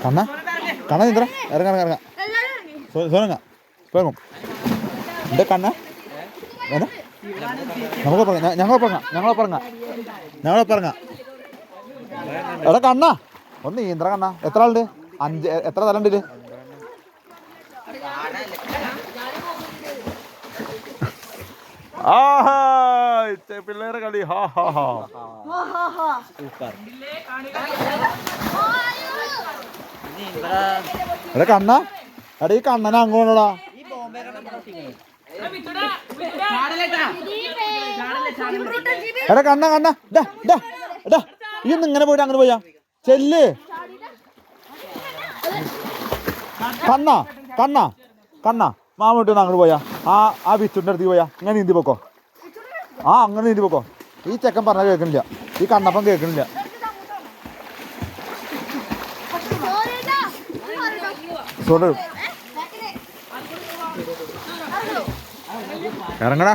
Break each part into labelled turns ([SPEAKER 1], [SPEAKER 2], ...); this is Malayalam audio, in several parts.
[SPEAKER 1] കണ്ണ കണ്ണ നിന്ത്ര ഇറങ്ങാ ഇറങ്ങാം സോനങ്ങ ഇറങ്ങും എൻ്റെ കണ്ണ ഞങ്ങളൊപ്പറങ്ങ എടാ കണ്ണ ഒന്ന് നീന്ത്ര കണ്ണ എത്ര ആളുണ്ട് 5 എത്ര തലണ്ട് ഇതില് പിള്ളേരെ കളി ഹാ ഹാ ഹാ എടാ കണ്ണ എടാ ഈ കണ്ണന അങ്ങോട്ടാ എടാ കണ്ണ കണ്ണ ഈ ഒന്ന് ഇങ്ങനെ പോയിട്ട് അങ്ങനെ പോയാ ചെല്ല് കണ്ണ കണ്ണ കണ്ണ മാമൂട്ടി അങ്ങോട്ട് പോയാ ആ ബിച്ചുൻ്റെ അടുത്തേക്ക് പോയാ ഇങ്ങനെ നീന്തി പോക്കോ അങ്ങനെ നീന്തി പോക്കോ ഈ ചെക്കൻ പറഞ്ഞാൽ കേൾക്കണില്ല ഈ കണ്ണപ്പം കേൾക്കണില്ല ഇറങ്ങടാ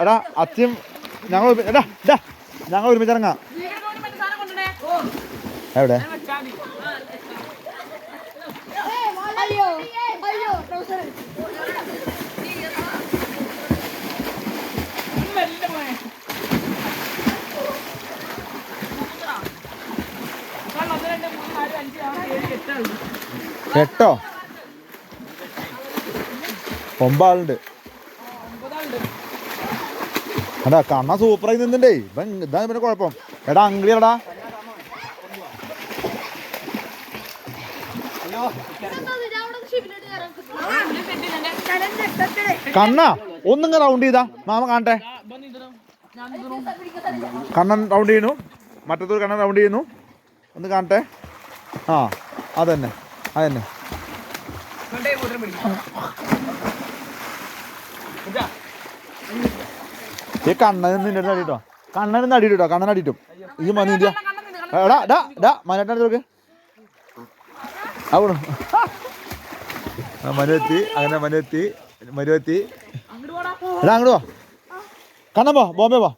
[SPEAKER 1] എടാ അച്ഛൻ ഞങ്ങൾ ഒരുമിച്ച് ഇറങ്ങാം എവിടെ എട്ടോ 9 ആളുണ്ട് എടാ കണ്ണ സൂപ്പറായി നിന്നുണ്ടേ ഇതാ പിന്നെ കുഴപ്പം എടാ അങ്കിളിയടാ കണ്ണ ഒന്നിങ്ങ റൗണ്ട് ചെയ്താ മാമ കാണട്ടെ കണ്ണൻ റൗണ്ട് ചെയ്യുന്നു മറ്റത്തൊരു കണ്ണൻ റൗണ്ട് ചെയ്യുന്നു ഒന്ന് കാണട്ടെ അതന്നെ അതന്നെ ഈ കണ്ണൻ നിന്റെ അടിയിട്ടോ കണ്ണൻ അടിയിട്ടോ കണ്ണൻ അടിയിട്ടും ഈ മതി മനേട്ടടുത്തൊക്കെ അവിടെ മനുവെത്തി അങ്ങനെ മരുവെത്തി എടാ അങ്ങോട്ട് പോ കണ്ണൻ പോ ബോംബെ പോ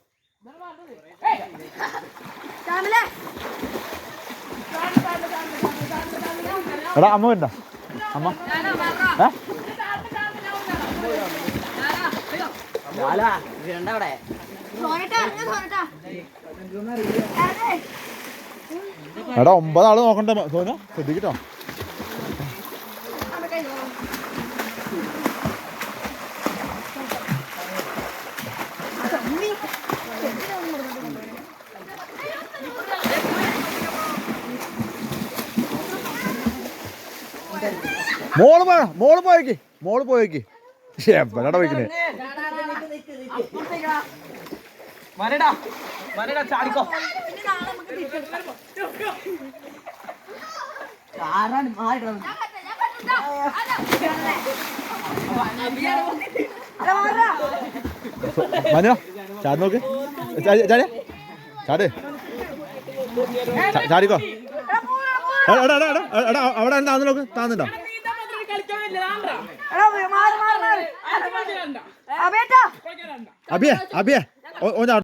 [SPEAKER 1] എടാ അമ്മ വേണ്ട അമ്മ എടാ 9 ആള് നോക്കണ്ടേ സോനു ശ്രദ്ധിക്കട്ടോ മോള് പോയേക്ക് എപ്പോഴാണ് പോയിക്കണേ മനോ ചാടി നോക്ക് ചാടിക്കോ അവിടെ താന്ന് നോക്ക് താന്നുണ്ടോ അബിയെ